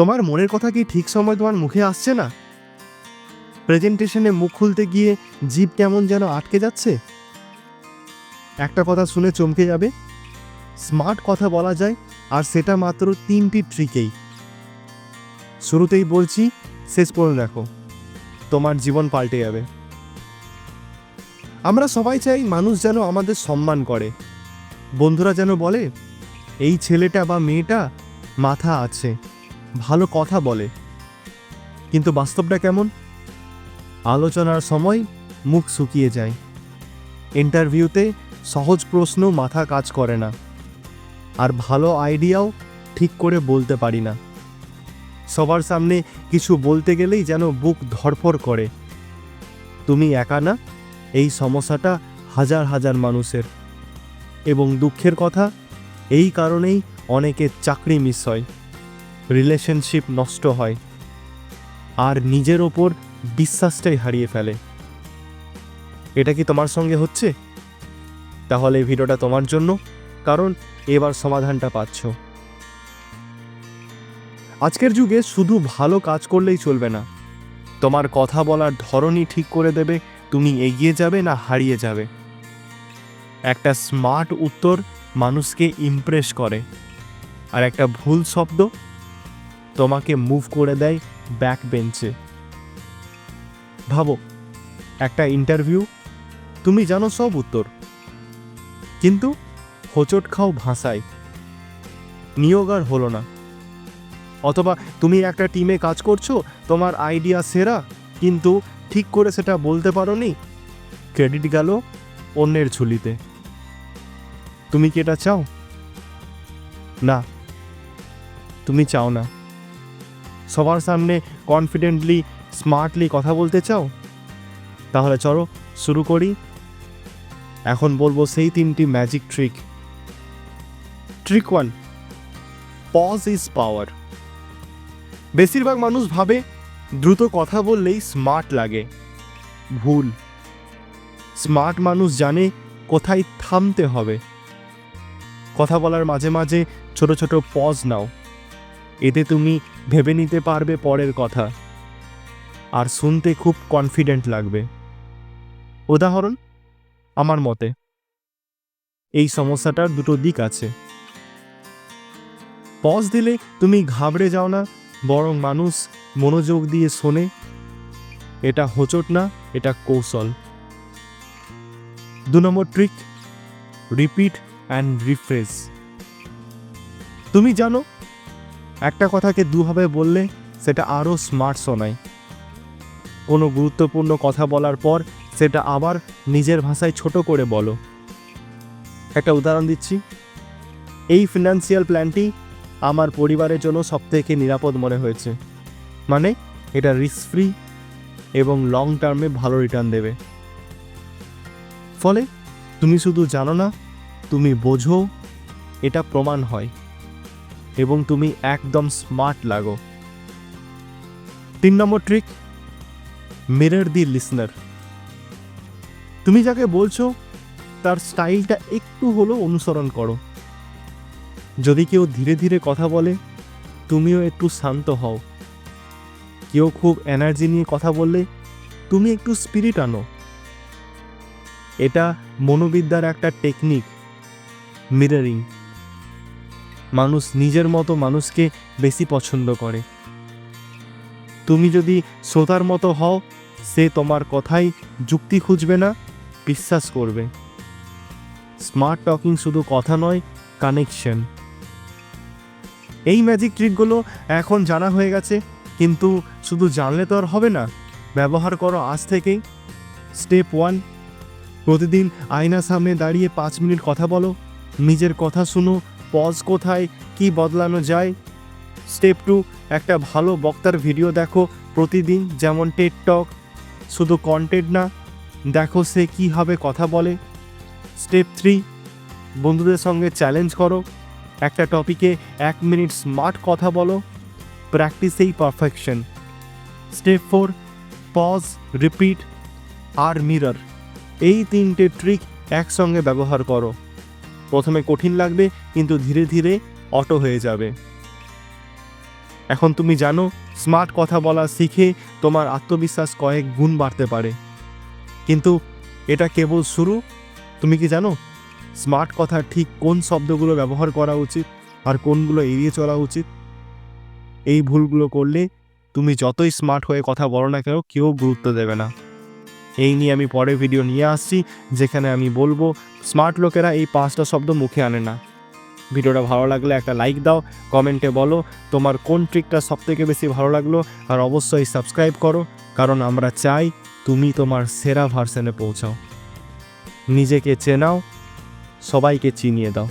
তোমার মনের কথা কি ঠিক সময় তোমার মুখে আসছে না? প্রেজেন্টেশনে মুখ খুলতে গিয়ে জিভ কেমন যেন আটকে যাচ্ছে। একটা কথা শুনে চমকে যাবে, স্মার্ট কথা বলা যায়, আর সেটা মাত্র 3টি ট্রিকেই। শুরুতেই বলছি, শেষ পর্যন্ত দেখো, তোমার জীবন পাল্টে যাবে। আমরা সবাই চাই মানুষ যেন আমাদের সম্মান করে, বন্ধুরা যেন বলে এই ছেলেটা বা মেয়েটা মাথা আছে, ভালো কথা বলে। কিন্তু বাস্তবটা কেমন? আলোচনার সময় মুখ শুকিয়ে যায়, ইন্টারভিউতে সহজ প্রশ্ন মাথা কাজ করে না, আর ভালো আইডিয়াও ঠিক করে বলতে পারি না। সবার সামনে কিছু বলতে গেলেই যেন বুক ধড়ফড় করে। তুমি একা না, এই সমস্যাটা হাজার হাজার মানুষের। এবং দুঃখের কথা, এই কারণেই অনেকের চাকরি মিস হয়, রিলেশনশিপ নষ্ট হয়, আর নিজের ওপর বিশ্বাসটাই হারিয়ে ফেলে। এটা কি তোমার সঙ্গে হচ্ছে? তাহলে এই ভিডিওটা তোমার জন্য, কারণ এবার সমাধানটা পাচ্ছ। আজকের যুগে শুধু ভালো কাজ করলেই চলবে না, তোমার কথা বলার ধরনই ঠিক করে দেবে তুমি এগিয়ে যাবে না হারিয়ে যাবে। একটা স্মার্ট উত্তর মানুষকে ইমপ্রেস করে, আর একটা ভুল শব্দ তোমাকে মুভ করে দেয় ব্যাক বেঞ্চে। ভাবো, একটা ইন্টারভিউ, তুমি জানো সব উত্তর, কিন্তু হোঁচট খাও ভাষায়, নিয়োগ আর হলো না। অথবা তুমি একটা টিমে কাজ করছো, তোমার আইডিয়া সেরা, কিন্তু ঠিক করে সেটা বলতে পারোনি, ক্রেডিট গেল অন্যের ঝুলিতে। তুমি কি এটা চাও? না, তুমি চাও না। সবার সামনে কনফিডেন্টলি, স্মার্টলি কথা বলতে চাও? তাহলে চলো শুরু করি। এখন বলবো সেই 3টি magic trick. Trick 1, pause is power. বেশিরভাগ মানুষ ভাবে দ্রুত কথা বললেই স্মার্ট লাগে। ভুল। স্মার্ট মানুষ জানে কোথায় থামতে হবে। কথা বলার মাঝে মাঝে ছোট ছোট পজ নাও, এতে তুমি ভেবে নিতে পারবে পরের কথা, আর শুনতে খুব কনফিডেন্ট লাগবে। উদাহরণ, আমার মতে এই সমস্যাটার দুটো দিক আছে। পজ দিলে তুমি ঘাবড়ে যাও না, বরং মানুষ মনোযোগ দিয়ে শোনে। এটা হোঁচট না, এটা কৌশল। 2 নম্বর ট্রিক, রিপিট অ্যান্ড রিফ্রেশ। তুমি জানো একটা কথাকে দুভাবে বললে সেটা আরও স্মার্ট শোনায়। কোনো গুরুত্বপূর্ণ কথা বলার পর সেটা আবার নিজের ভাষায় ছোট করে বলো। একটা উদাহরণ দিচ্ছি, এই ফিনান্সিয়াল প্ল্যানটি আমার পরিবারের জন্য সবথেকে নিরাপদ মনে হয়েছে। মানে এটা রিস্ক ফ্রি এবং লং টার্মে ভালো রিটার্ন দেবে। ফলে তুমি শুধু জানো না, তুমি বোঝো, এটা প্রমাণ হয়, এবং তুমি একদম স্মার্ট লাগো। 3 নম্বর ট্রিক, মিরর দি লিসনার। তুমি যাকে বলছো তার স্টাইলটা একটু হলেও অনুসরণ করো। যদি কেউ ধীরে ধীরে কথা বলে, তুমিও একটু শান্ত হও। কেউ খুব এনার্জি নিয়ে কথা বললে তুমি একটু স্পিরিট আনো। এটা মনোবিদ্যার একটা টেকনিক, মিররিং। মানুষ নিজের মতো মানুষকে বেশি পছন্দ করে। তুমি যদি শ্রোতার মতো হও, সে তোমার কথাই যুক্তি খুঁজবে না, বিশ্বাস করবে। স্মার্ট টকিং শুধু কথা নয়, কানেকশন। এই ম্যাজিক ট্রিকগুলো এখন জানা হয়ে গেছে, কিন্তু শুধু জানলে তো আর হবে না, ব্যবহার করো আজ থেকেই। স্টেপ 1, প্রতিদিন আয়নার সামনে দাঁড়িয়ে 5 মিনিট কথা বলো, নিজের কথা শুনো, পজ কোথায়, কি বদলানো যায়। স্টেপ 2, একটা ভালো বক্তার ভিডিও দেখো প্রতিদিন, যেমন টেড টক। শুধু কন্টেন্ট না, দেখো সে কীভাবে কথা বলে। স্টেপ 3, বন্ধুদের সঙ্গে চ্যালেঞ্জ করো, একটা টপিকে 1 মিনিট স্মার্ট কথা বলো, প্র্যাকটিসেই পারফেকশন। স্টেপ 4, পজ, রিপিট আর মিরর। এই 3টে ট্রিক একসঙ্গে ব্যবহার করো। প্রথমে কঠিন লাগবে, কিন্তু ধীরে ধীরে অটো হয়ে যাবে। এখন তুমি জানো স্মার্ট কথা বলা শিখে তোমার আত্মবিশ্বাস কয়েক গুণ বাড়তে পারে, কিন্তু এটা কেবল শুরু। তুমি কি জানো স্মার্ট কথা ঠিক কোন শব্দগুলো ব্যবহার করা উচিত আর কোনগুলো এড়িয়ে চলা উচিত? এই ভুলগুলো করলে তুমি যতই স্মার্ট হয়ে কথা বলো না কেন, কেউ গুরুত্ব দেবে না। এই নিয়ে আমি পরে ভিডিও নিয়ে আসছি, যেখানে আমি বলবো স্মার্ট লোকেরা এই 5টা শব্দ মুখে আনে না। ভিডিওটা ভালো লাগলে একটা লাইক দাও, কমেন্টে বলো তোমার কোন ট্রিকটা সবথেকে বেশি ভালো লাগলো, আর অবশ্যই সাবস্ক্রাইব করো, কারণ আমরা চাই তুমি তোমার সেরা ভার্সনে পৌঁছাও। নিজেকে চেনাও, সবাইকে চিনিয়ে দাও।